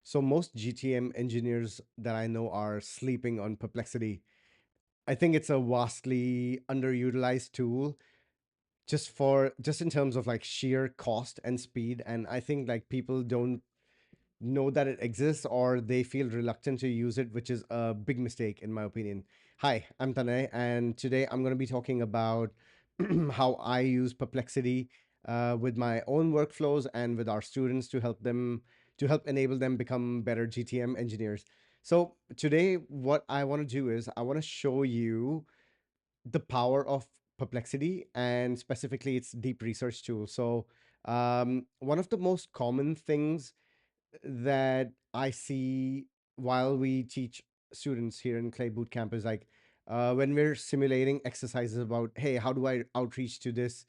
So most GTM engineers that I know are sleeping on Perplexity. I think it's a vastly underutilized tool just in terms of like sheer cost and speed. And I think like people don't know that it exists or they feel reluctant to use it, which is a big mistake in my opinion. Hi, I'm Tanay, and today I'm going to be talking about how I use Perplexity with my own workflows and with our students to help enable them become better GTM engineers. So today, what I want to do is I want to show you the power of Perplexity and specifically its deep research tool. So one of the most common things that I see while we teach students here in Clay Bootcamp is like when we're simulating exercises about, hey, how do I outreach to this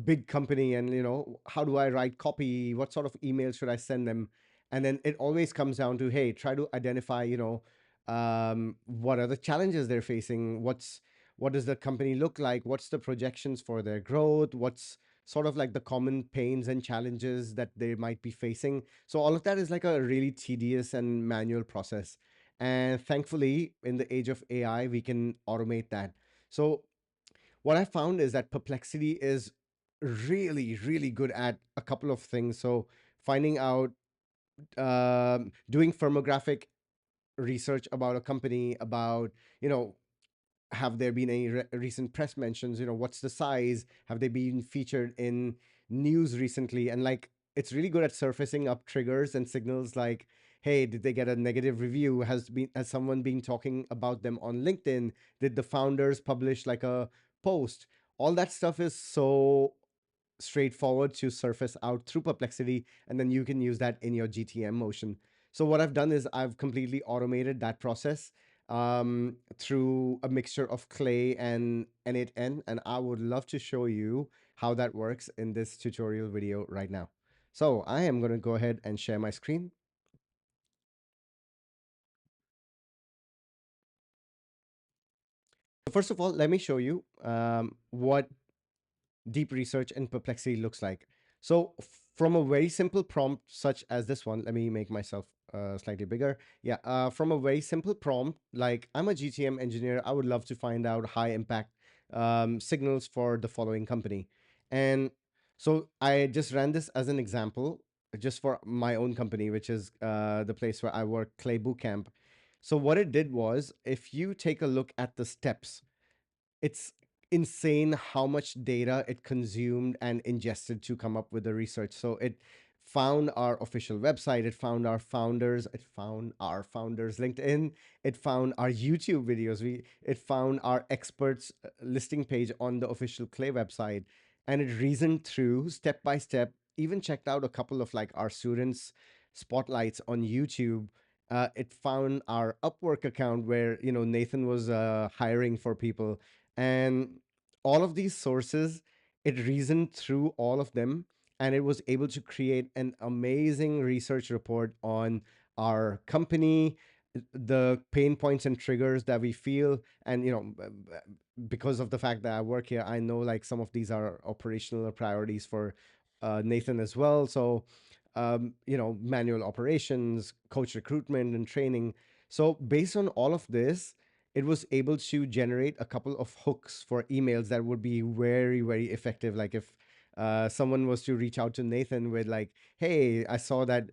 big company, and how do I write copy? What sort of email should I send them? And then it always comes down to, hey, try to identify, what are the challenges they're facing? What does the company look like? What's the projections for their growth? What's sort of like the common pains and challenges that they might be facing? So all of that is like a really tedious and manual process. And thankfully, in the age of AI, we can automate that. So what I found is that Perplexity is really, really good at a couple of things. So finding out, doing firmographic research about a company, about, you know, have there been any recent press mentions, what's the size, have they been featured in news recently, and like it's really good at surfacing up triggers and signals like, hey, did they get a negative review, has someone been talking about them on LinkedIn, did the founders publish like a post? All that stuff is so straightforward to surface out through Perplexity, and then you can use that in your GTM motion. So what I've done is I've completely automated that process through a mixture of Clay and n8n, and I would love to show you how that works in this tutorial video right now. So I am going to go ahead and share my screen. So first of all, let me show you what deep research and Perplexity looks like. So from a very simple prompt such as this one, let me make myself slightly bigger. Yeah, from a very simple prompt, like I'm a GTM engineer, I would love to find out high impact signals for the following company. And so I just ran this as an example, just for my own company, which is the place where I work, Clay Bootcamp. So what it did was, if you take a look at the steps, it's insane how much data it consumed and ingested to come up with the research. So it found our official website, it found our founders LinkedIn, it found our YouTube videos, it found our experts listing page on the official Clay website, and it reasoned through step by step, even checked out a couple of like our students spotlights on YouTube. It found our Upwork account where Nathan was hiring for people, and all of these sources, it reasoned through all of them, and it was able to create an amazing research report on our company, the pain points and triggers that we feel. And because of the fact that I work here, I know like some of these are operational priorities for Nathan as well. So manual operations, coach recruitment and training. So based on all of this, it was able to generate a couple of hooks for emails that would be very, very effective. Like if someone was to reach out to Nathan with like, hey, I saw that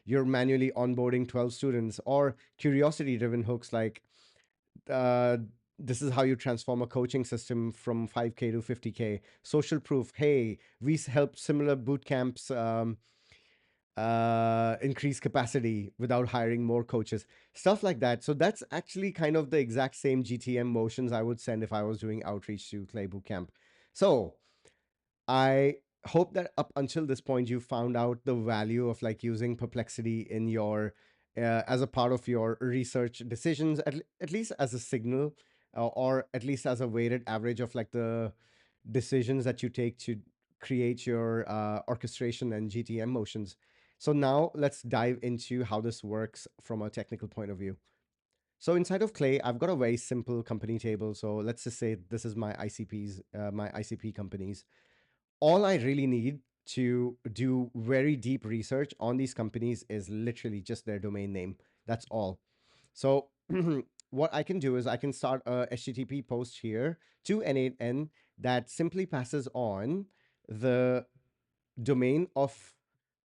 you're manually onboarding 12 students, or curiosity driven hooks like, uh, this is how you transform a coaching system from 5K to 50K. Social proof, hey, we help similar boot camps increase capacity without hiring more coaches, stuff like that. So that's actually kind of the exact same GTM motions I would send if I was doing outreach to Clay Bootcamp. So I hope that up until this point you found out the value of like using Perplexity in your as a part of your research decisions, at least as a signal, or at least as a weighted average of like the decisions that you take to create your orchestration and GTM motions. So now let's dive into how this works from a technical point of view. So inside of Clay, I've got a very simple company table. So let's just say this is my ICPs, my ICP companies. All I really need to do very deep research on these companies is literally just their domain name. That's all. So what I can do is I can start a HTTP post here to N8N that simply passes on the domain of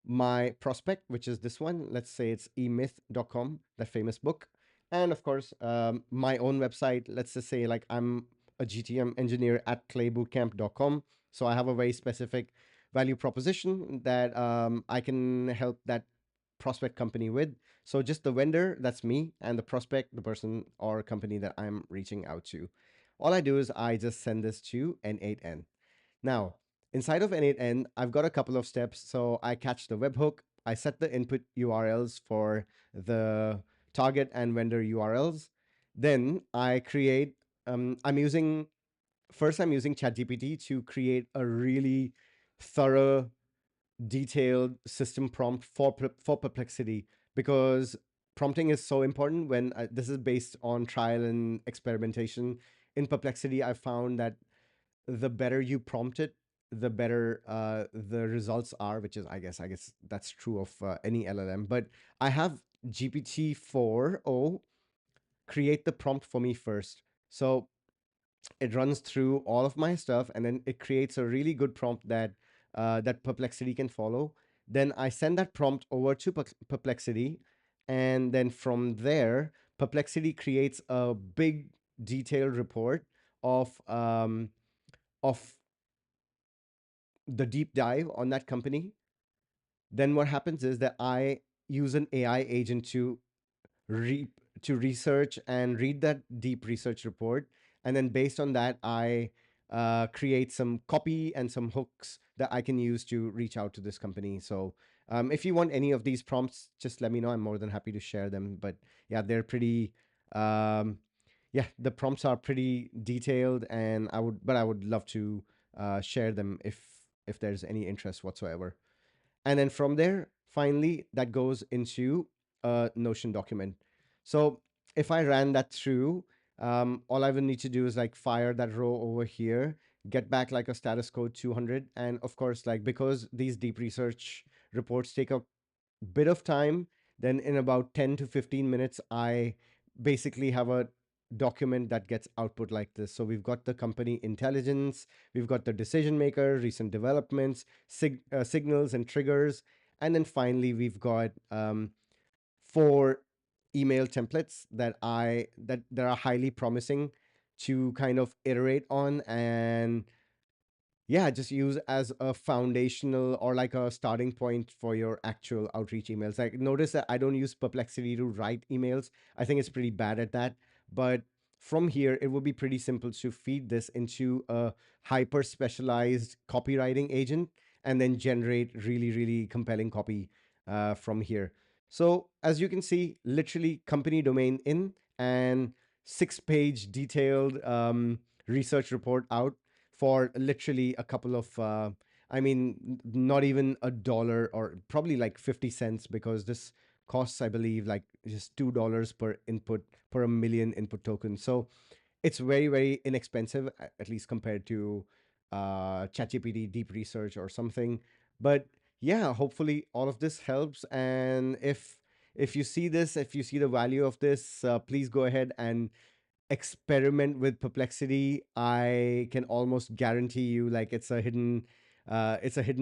my prospect, which is this one. Let's say it's emyth.com, that famous book. And of course, my own website. Let's just say like I'm a GTM engineer at claybootcamp.com. So I have a very specific value proposition that I can help that prospect company with. So just the vendor, that's me, and the prospect, the person or company that I'm reaching out to. All I do is I just send this to N8N. Now, inside of N8N, I've got a couple of steps. So I catch the webhook, I set the input URLs for the target and vendor URLs. Then I create, I'm using, first, I'm using ChatGPT to create a really thorough, detailed system prompt for Perplexity, because prompting is so important when this is based on trial and experimentation. In Perplexity, I found that the better you prompt it, the better the results are, which is I guess that's true of any LLM. But I have GPT-4o create the prompt for me first. So it runs through all of my stuff, and then it creates a really good prompt that that Perplexity can follow. Then I send that prompt over to Perplexity, and then from there, Perplexity creates a big detailed report of the deep dive on that company. Then what happens is that I use an AI agent re- to research and read that deep research report, and then based on that, I create some copy and some hooks that I can use to reach out to this company. So if you want any of these prompts, just let me know. I'm more than happy to share them. But yeah, they're pretty. Yeah, the prompts are pretty detailed, and I would love to share them if there's any interest whatsoever. And then from there, finally, that goes into a Notion document. So if I ran that through, all I would need to do is like fire that row over here, get back like a status code 200. And of course, like because these deep research reports take a bit of time, then in about 10 to 15 minutes, I basically have a document that gets output like this. So we've got the company intelligence, we've got the decision maker, recent developments, signals and triggers, and then finally we've got four email templates that are highly promising to kind of iterate on and yeah, just use as a foundational or like a starting point for your actual outreach emails. Like notice that I don't use Perplexity to write emails. I think it's pretty bad at that. But from here, it would be pretty simple to feed this into a hyper specialized copywriting agent and then generate really, really compelling copy from here. So as you can see, literally company domain in and 6 page detailed research report out for literally a couple of not even a dollar or probably like 50 cents, because this costs, I believe, like just $2 per input per a million input tokens. So it's very, very inexpensive, at least compared to ChatGPT deep research or something. But yeah, hopefully all of this helps. And if you see this, if you see the value of this, please go ahead and experiment with Perplexity. I can almost guarantee you like it's a hidden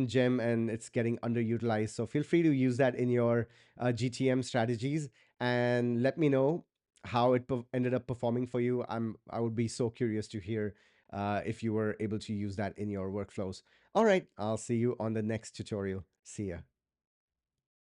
gem and it's getting underutilized. So feel free to use that in your GTM strategies and let me know how it ended up performing for you. I would be so curious to hear if you were able to use that in your workflows. All right, I'll see you on the next tutorial. See ya.